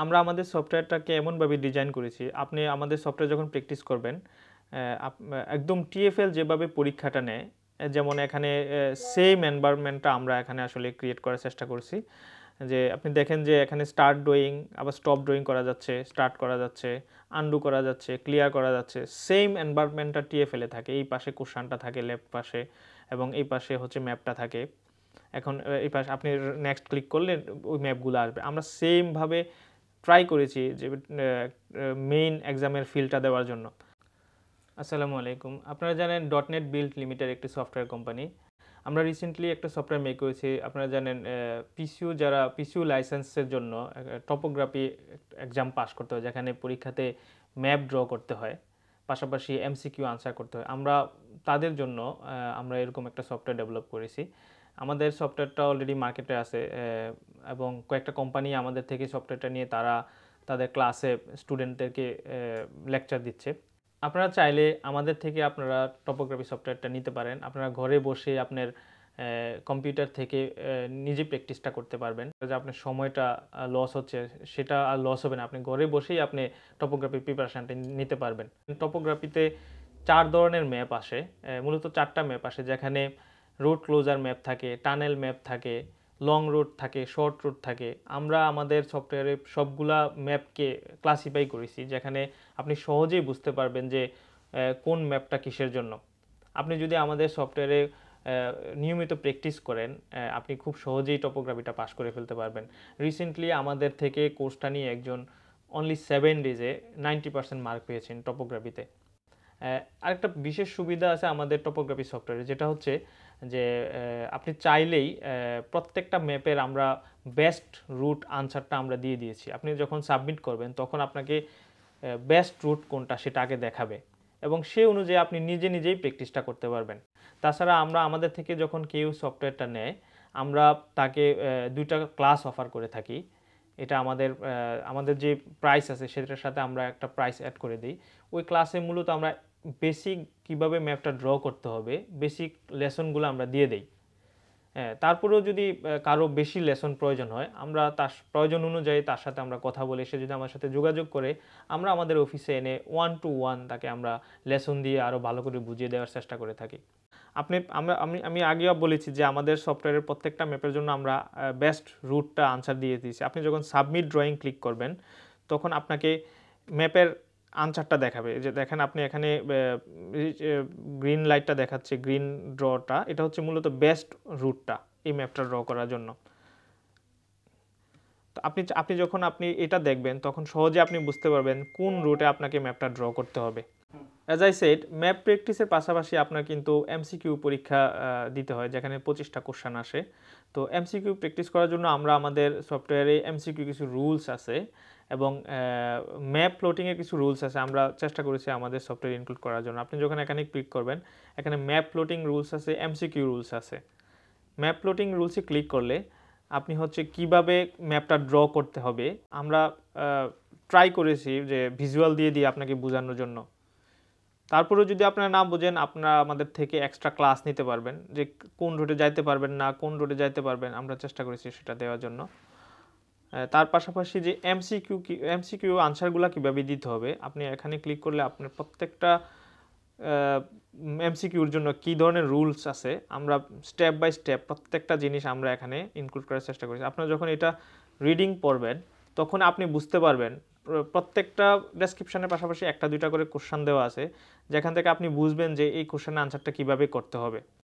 আমরা আমাদের সফটওয়্যারটাকে এমনভাবে ডিজাইন করেছি, আপনি আমাদের সফটওয়্যার যখন প্র্যাকটিস করবেন, একদম টিএফএল যেভাবে পরীক্ষাটা নেয়, যেমন এখানে সেম এনভায়রনমেন্টটা আমরা এখানে আসলে ক্রিয়েট করার চেষ্টা করছি। যে আপনি দেখেন যে এখানে স্টার্ট ড্রয়িং, আবার স্টপ ড্রয়িং করা যাচ্ছে, স্টার্ট করা যাচ্ছে, আনডু করা যাচ্ছে, ক্লিয়ার করা যাচ্ছে। সেম এনভায়রনমেন্টটা টিএফএলে থাকে। এই পাশে কোশ্চানটা থাকে লেফট পাশে, এবং এই পাশে হচ্ছে ম্যাপটা থাকে। এখন এই পাশে আপনি নেক্সট ক্লিক করলে ওই ম্যাপগুলো আসবে। আমরা সেমভাবে ট্রাই করেছি যে মেইন এক্সামের ফিলটা দেওয়ার জন্য। আসসালামু আলাইকুম। আপনারা জানেন ডটনেট বিল্ড লিমিটেড একটি সফটওয়্যার কোম্পানি। আমরা রিসেন্টলি একটা সফটওয়্যার মেক করেছি। আপনারা জানেন পিসিউ লাইসেন্সের জন্য টপোগ্রাফি এক্সাম পাস করতে হয়, যেখানে পরীক্ষাতে ম্যাপ ড্র করতে হয়, পাশাপাশি এমসিকিউ আনসার করতে হয়। আমরা তাদের জন্য আমরা এরকম একটা সফটওয়্যার ডেভেলপ করেছি। আমাদের সফটওয়্যারটা অলরেডি মার্কেটে আছে, এবং কয়েকটা কোম্পানি আমাদের থেকে সফটওয়্যারটা নিয়ে তারা তাদের ক্লাসে স্টুডেন্টদেরকে লেকচার দিচ্ছে। আপনারা চাইলে আমাদের থেকে আপনারা টপোগ্রাফি সফটওয়্যারটা নিতে পারেন। আপনারা ঘরে বসে আপনার কম্পিউটার থেকে নিজে প্র্যাকটিসটা করতে পারবেন। যে আপনার সময়টা লস হচ্ছে, সেটা আর লস হবে না। আপনি ঘরে বসেই আপনি টপোগ্রাফির প্রিপারেশানটা নিতে পারবেন। টপোগ্রাফিতে 4 ধরনের ম্যাপ আসে, মূলত 4টা ম্যাপ আসে, যেখানে রোড ক্লোজার ম্যাপ থাকে, টানেল ম্যাপ থাকে, লং রুট থাকে, শর্ট রুট থাকে। আমরা আমাদের সফটওয়্যারে সবগুলা ম্যাপকে ক্লাসিফাই করেছি, যেখানে আপনি সহজেই বুঝতে পারবেন যে কোন ম্যাপটা কিসের জন্য। আপনি যদি আমাদের সফটওয়্যারে নিয়মিত প্র্যাকটিস করেন, আপনি খুব সহজেই টপোগ্রাফিটা পাস করে ফেলতে পারবেন। রিসেন্টলি আমাদের থেকে কোর্সটা নিয়ে একজন অনলি 7 ডেজে 90% মার্ক পেয়েছেন টপোগ্রাফিতে। আরেকটা বিশেষ সুবিধা আছে আমাদের টপোগ্রাফি সফটওয়্যারে, যেটা হচ্ছে যে আপনি চাইলেই প্রত্যেকটা ম্যাপের আমরা বেস্ট রুট আনসারটা আমরা দিয়ে দিয়েছি। আপনি যখন সাবমিট করবেন তখন আপনাকে বেস্ট রুট কোনটা সেটা আগে দেখাবে, এবং সেই অনুযায়ী আপনি নিজে নিজেই প্র্যাকটিসটা করতে পারবেন। তাছাড়া আমরা আমাদের থেকে যখন কেউ সফটওয়্যারটা নেয়, আমরা তাকে 2টা ক্লাস অফার করে থাকি। এটা আমাদের যে প্রাইস আছে সেটার সাথে আমরা একটা প্রাইস অ্যাড করে দিই। ওই ক্লাসে মূলত আমরা বেসিক কিভাবে ম্যাপটা ড্র করতে হবে, বেসিক লেসনগুলো আমরা দিয়ে দেই। হ্যাঁ, তারপরেও যদি কারো বেশি লেসন প্রয়োজন হয়, আমরা তার প্রয়োজন অনুযায়ী তার সাথে আমরা কথা বলে, সে যদি আমার সাথে যোগাযোগ করে, আমরা আমাদের অফিসে এনে 1 to 1 তাকে আমরা লেসন দিয়ে আরও ভালো করে বুঝিয়ে দেওয়ার চেষ্টা করে থাকি। আমি আগেও বলেছি যে আমাদের সফটওয়্যারের প্রত্যেকটা ম্যাপের জন্য আমরা বেস্ট রুটটা আনসার দিয়ে দিয়েছি। আপনি যখন সাবমিট ড্রয়িং ক্লিক করবেন, তখন আপনাকে ম্যাপের আনসারটা দেখাবে। যে দেখেন আপনি এখানে গ্রিন লাইটটা দেখাচ্ছে, গ্রিন ড্রটা, এটা হচ্ছে মূলত বেস্ট রুটটা এই ম্যাপটা ড্র করার জন্য। তো আপনি যখন এটা দেখবেন, তখন সহজে আপনি বুঝতে পারবেন কোন রুটে আপনাকে ম্যাপটা ড্র করতে হবে। অ্যাজ আই সেড, ম্যাপ প্র্যাকটিসের পাশাপাশি আপনার কিন্তু এমসিকিউ পরীক্ষা দিতে হয়, যেখানে 25টা কোশ্চেন আসে। তো এমসিকিউ প্র্যাকটিস করার জন্য আমরা আমাদের সফটওয়্যারে এমসিকিউ কিছু রুলস আছে, এবং ম্যাপ প্লটিংয়ের কিছু রুলস আছে। আমরা চেষ্টা করেছি আমাদের সফটওয়্যার ইনক্লুড করার জন্য। আপনি যখন এখানে ক্লিক করবেন, এখানে ম্যাপ প্লটিং রুলস আছে, এমসিকিউ রুলস আছে। ম্যাপ প্লটিং রুলসে ক্লিক করলে আপনি হচ্ছে কিভাবে ম্যাপটা ড্র করতে হবে, আমরা ট্রাই করেছি যে ভিজুয়াল দিয়ে আপনাকে বোঝানোর জন্য। তারপরেও যদি আপনারা না বোঝেন, আপনারা আমাদের থেকে এক্সট্রা ক্লাস নিতে পারবেন, যে কোন রুটে যাইতে পারবেন না, কোন রুটে যাইতে পারবেন, আমরা চেষ্টা করেছি সেটা দেওয়ার জন্য। তার পাশাপাশি যে এমসিকিউ আনসারগুলো কীভাবে দিতে হবে, আপনি এখানে ক্লিক করলে আপনার প্রত্যেকটা এমসিকিউর জন্য কী ধরনের রুলস আছে, আমরা স্টেপ বাই স্টেপ প্রত্যেকটা জিনিস আমরা এখানে ইনক্লুড করার চেষ্টা করেছি। আপনারা যখন এটা রিডিং পড়বেন, তখন আপনি বুঝতে পারবেন প্রত্যেকটা ডেসক্রিপশনের পাশাপাশি 1-2টা করে কোশ্চেন দেওয়া আছে, যেখান থেকে আপনি বুঝবেন যে এই কোশ্চেনের আনসারটা কীভাবে করতে হবে।